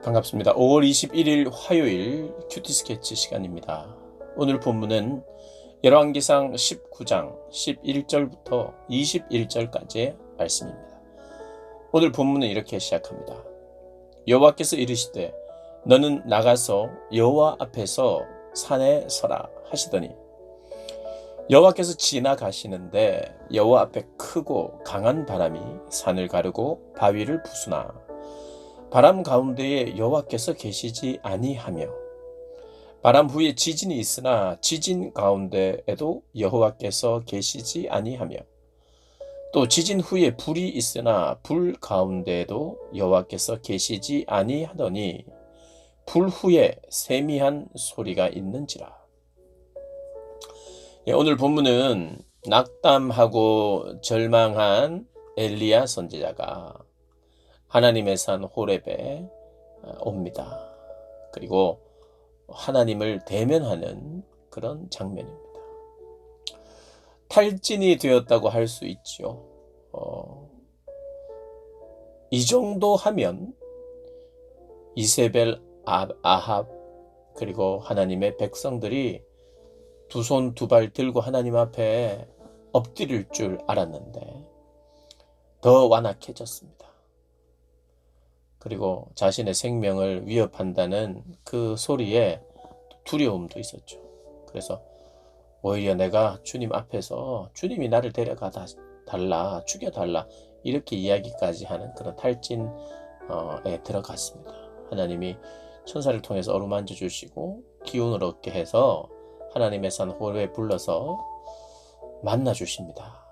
반갑습니다. 5월 21일 화요일 큐티 스케치 시간입니다. 오늘 본문은 열왕기상 19장 11절부터 21절까지의 말씀입니다. 오늘 본문은 이렇게 시작합니다. 여호와께서 이르시되 너는 나가서 여호와 앞에서 산에 서라 하시더니 여호와께서 지나가시는데 여호와 앞에 크고 강한 바람이 산을 가르고 바위를 부수나 바람 가운데에 여호와께서 계시지 아니하며 바람 후에 지진이 있으나 지진 가운데에도 여호와께서 계시지 아니하며 또 지진 후에 불이 있으나 불 가운데에도 여호와께서 계시지 아니하더니 불 후에 세미한 소리가 있는지라. 오늘 본문은 낙담하고 절망한 엘리야 선지자가 하나님의 산 호렙에 옵니다. 그리고 하나님을 대면하는 그런 장면입니다. 탈진이 되었다고 할 수 있죠. 이 정도 하면 이세벨, 아합 그리고 하나님의 백성들이 두 손 두 발 들고 하나님 앞에 엎드릴 줄 알았는데 더 완악해졌습니다. 그리고 자신의 생명을 위협한다는 그 소리에 두려움도 있었죠. 그래서 오히려 내가 주님 앞에서 주님이 나를 데려가 달라, 죽여달라 이렇게 이야기까지 하는 그런 탈진에 들어갔습니다. 하나님이 천사를 통해서 어루만져 주시고 기운을 얻게 해서 하나님의 산 호렙에 불러서 만나 주십니다.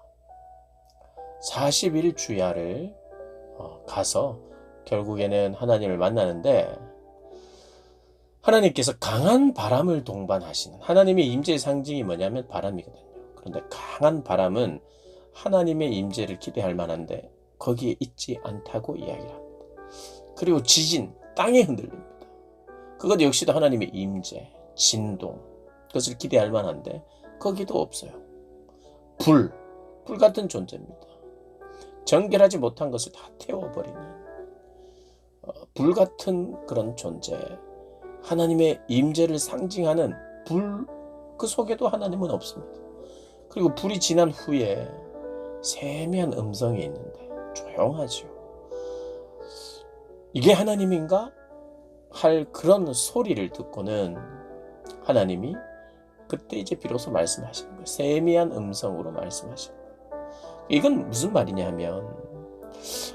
40일 주야를 가서 결국에는 하나님을 만나는데 하나님께서 강한 바람을 동반하시는, 하나님의 임재의 상징이 뭐냐면 바람이거든요. 그런데 강한 바람은 하나님의 임재를 기대할 만한데 거기에 있지 않다고 이야기를 합니다. 그리고 지진, 땅이 흔들립니다. 그것 역시도 하나님의 임재, 진동, 그것을 기대할 만한데 거기도 없어요. 불 같은 존재입니다. 정결하지 못한 것을 다 태워버리는 불 같은 그런 존재, 하나님의 임재를 상징하는 불, 그 속에도 하나님은 없습니다. 그리고 불이 지난 후에 세미한 음성이 있는데 조용하죠. 이게 하나님인가? 할 그런 소리를 듣고는 하나님이 그때 이제 비로소 말씀하시는 거예요. 세미한 음성으로 말씀하시는 거예요. 이건 무슨 말이냐 하면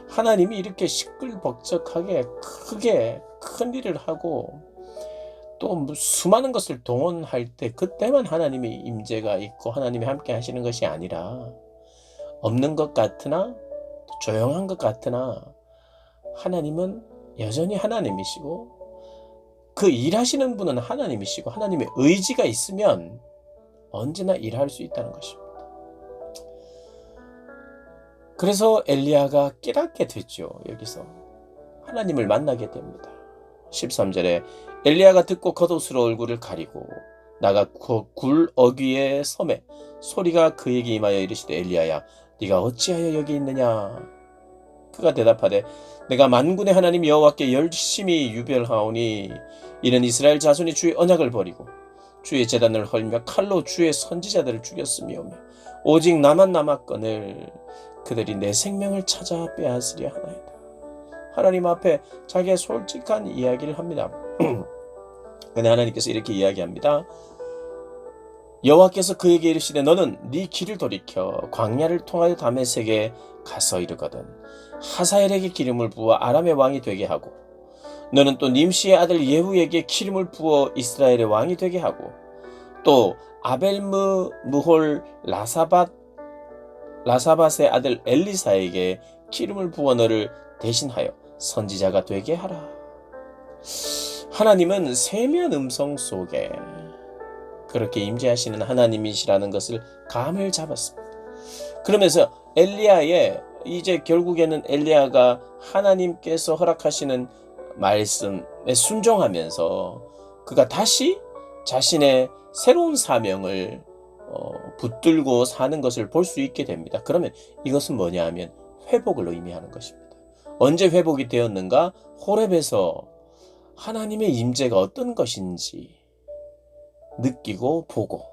하나님이 이렇게 시끌벅적하게 크게 큰 일을 하고 또 수많은 것을 동원할 때 그때만 하나님의 임재가 있고 하나님이 함께 하시는 것이 아니라 없는 것 같으나 조용한 것 같으나 하나님은 여전히 하나님이시고 그 일하시는 분은 하나님이시고 하나님의 의지가 있으면 언제나 일할 수 있다는 것입니다. 그래서 엘리야가 깨닫게 됐죠. 여기서 하나님을 만나게 됩니다. 13절에 엘리야가 듣고 겉옷으로 얼굴을 가리고 나가 굴 어귀의 섬에 소리가 그에게 임하여 이르시되 엘리야야 네가 어찌하여 여기 있느냐. 그가 대답하되 내가 만군의 하나님 여호와께 열심히 유별하오니 이는 이스라엘 자손이 주의 언약을 버리고 주의 제단을 헐며 칼로 주의 선지자들을 죽였으며 오직 나만 남았거늘 그들이 내 생명을 찾아 빼앗으려 하나이다. 하나님 앞에 자기의 솔직한 이야기를 합니다. 근데 하나님께서 이렇게 이야기합니다. 여호와께서 그에게 이르시되 너는 네 길을 돌이켜 광야를 통하여 다메섹에 가서 이르거든 하사엘에게 기름을 부어 아람의 왕이 되게 하고 너는 또 님시의 아들 예후에게 기름을 부어 이스라엘의 왕이 되게 하고 또 아벨므홀 라사밧의 아들 엘리사에게 기름을 부어 너를 대신하여 선지자가 되게 하라. 하나님은 세미한 음성 속에 그렇게 임재하시는 하나님이시라는 것을 감을 잡았습니다. 그러면서 엘리야의 이제 결국에는 엘리야가 하나님께서 허락하시는 말씀에 순종하면서 그가 다시 자신의 새로운 사명을 붙들고 사는 것을 볼 수 있게 됩니다. 그러면 이것은 뭐냐 하면 회복을 의미하는 것입니다. 언제 회복이 되었는가? 호렙에서 하나님의 임재가 어떤 것인지 느끼고 보고,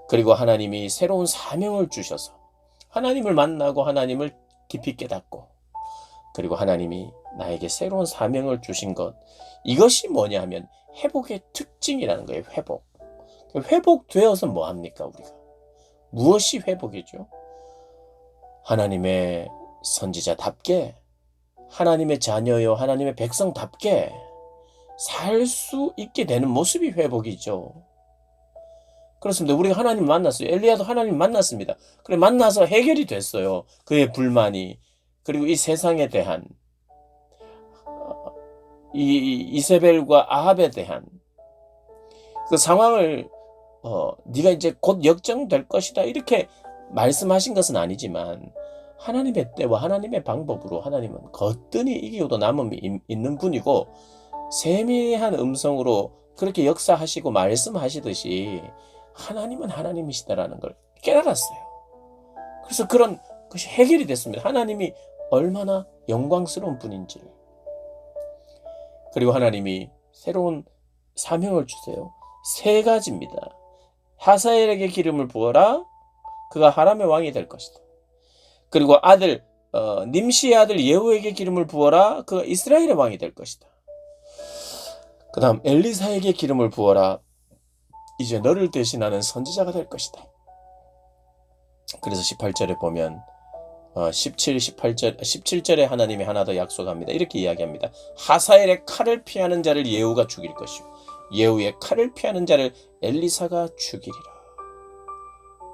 그리고 하나님이 새로운 사명을 주셔서 하나님을 만나고 하나님을 깊이 깨닫고, 그리고 하나님이 나에게 새로운 사명을 주신 것, 이것이 뭐냐 하면 회복의 특징이라는 거예요. 회복. 회복되어서 뭐합니까 우리가? 무엇이 회복이죠? 하나님의 선지자답게, 하나님의 자녀요 하나님의 백성답게 살 수 있게 되는 모습이 회복이죠. 그렇습니다. 우리가 하나님 만났어요. 엘리야도 하나님 만났습니다. 그래, 만나서 해결이 됐어요. 그의 불만이. 그리고 이 세상에 대한, 이 이세벨과 아합에 대한 그 상황을 네가 이제 곧 역정될 것이다 이렇게 말씀하신 것은 아니지만, 하나님의 때와 하나님의 방법으로 하나님은 거뜬히 이기고도 남음이 있는 분이고, 세미한 음성으로 그렇게 역사하시고 말씀하시듯이 하나님은 하나님이시다라는 걸 깨달았어요. 그래서 그런 것이 해결이 됐습니다. 하나님이 얼마나 영광스러운 분인지를. 그리고 하나님이 새로운 사명을 주세요. 3가지입니다. 하사엘에게 기름을 부어라. 그가 하람의 왕이 될 것이다. 그리고 님시의 아들 예후에게 기름을 부어라. 그가 이스라엘의 왕이 될 것이다. 그 다음 엘리사에게 기름을 부어라. 이제 너를 대신하는 선지자가 될 것이다. 그래서 18절에 보면 17절에 하나님이 하나 더 약속합니다. 이렇게 이야기합니다. 하사엘의 칼을 피하는 자를 예후가 죽일 것이요 예후의 칼을 피하는 자를 엘리사가 죽이리라.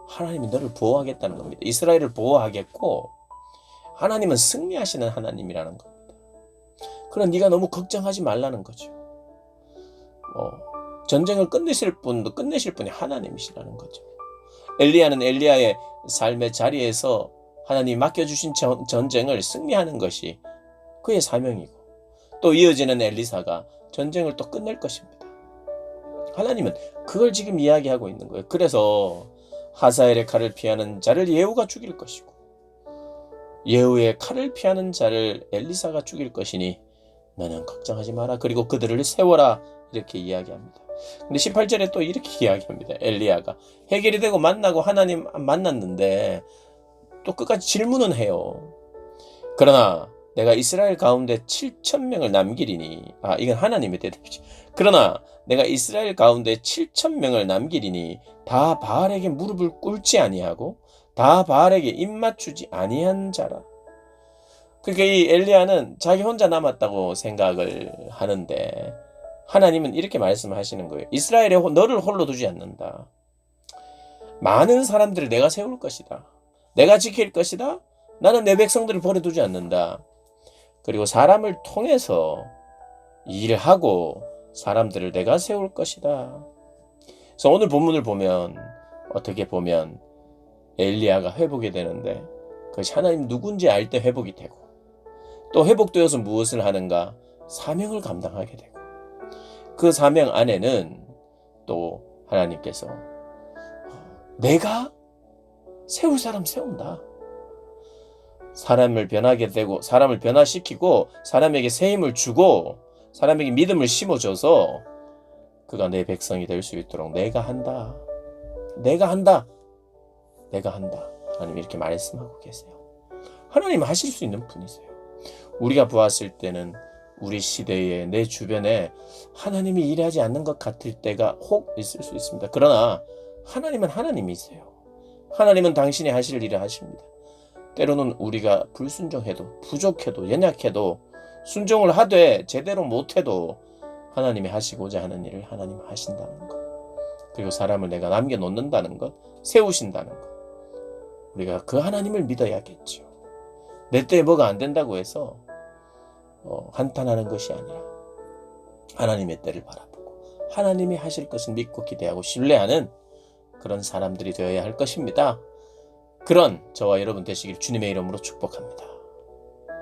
하나님이 너를 보호하겠다는 겁니다. 이스라엘을 보호하겠고, 하나님은 승리하시는 하나님이라는 겁니다. 그럼 네가 너무 걱정하지 말라는 거죠. 전쟁을 끝내실 분이 하나님이시라는 거죠. 엘리야는 엘리야의 삶의 자리에서 하나님이 맡겨주신 전쟁을 승리하는 것이 그의 사명이고, 또 이어지는 엘리사가 전쟁을 또 끝낼 것입니다. 하나님은 그걸 지금 이야기하고 있는 거예요. 그래서 하사엘의 칼을 피하는 자를 예후가 죽일 것이고, 예후의 칼을 피하는 자를 엘리사가 죽일 것이니 너는 걱정하지 마라. 그리고 그들을 세워라. 이렇게 이야기합니다. 근데 18절에 또 이렇게 이야기합니다. 엘리야가 해결이 되고 만나고 하나님 만났는데 또 끝까지 질문은 해요. 그러나 내가 이스라엘 가운데 7,000명을 남기리니, 이건 하나님의 대답이지. 그러나 내가 이스라엘 가운데 7,000명을 남기리니 다 바알에게 무릎을 꿇지 아니하고 다 바알에게 입맞추지 아니한 자라. 그러니까 이 엘리야는 자기 혼자 남았다고 생각을 하는데, 하나님은 이렇게 말씀하시는 거예요. 이스라엘에 너를 홀로 두지 않는다. 많은 사람들을 내가 세울 것이다. 내가 지킬 것이다. 나는 내 백성들을 버려두지 않는다. 그리고 사람을 통해서 일하고 사람들을 내가 세울 것이다. 그래서 오늘 본문을 보면 어떻게 보면 엘리야가 회복이 되는데, 그것이 하나님 누군지 알 때 회복이 되고, 또 회복되어서 무엇을 하는가? 사명을 감당하게 되고, 그 사명 안에는 또 하나님께서 내가 세울 사람 세운다. 사람을 변하게 되고, 사람을 변화시키고, 사람에게 새 힘을 주고, 사람에게 믿음을 심어줘서 그가 내 백성이 될 수 있도록 내가 한다. 내가 한다. 내가 한다. 하나님 이렇게 말씀하고 계세요. 하나님 하실 수 있는 분이세요. 우리가 보았을 때는 우리 시대에 내 주변에 하나님이 일하지 않는 것 같을 때가 혹 있을 수 있습니다. 그러나 하나님은 하나님이세요. 하나님은 당신이 하실 일을 하십니다. 때로는 우리가 불순종해도, 부족해도, 연약해도, 순종을 하되 제대로 못해도 하나님이 하시고자 하는 일을 하나님 하신다는 것, 그리고 사람을 내가 남겨놓는다는 것, 세우신다는 것, 우리가 그 하나님을 믿어야겠죠. 내 때에 뭐가 안 된다고 해서 한탄하는 것이 아니라 하나님의 때를 바라보고 하나님이 하실 것을 믿고 기대하고 신뢰하는 그런 사람들이 되어야 할 것입니다. 그런 저와 여러분 되시길 주님의 이름으로 축복합니다.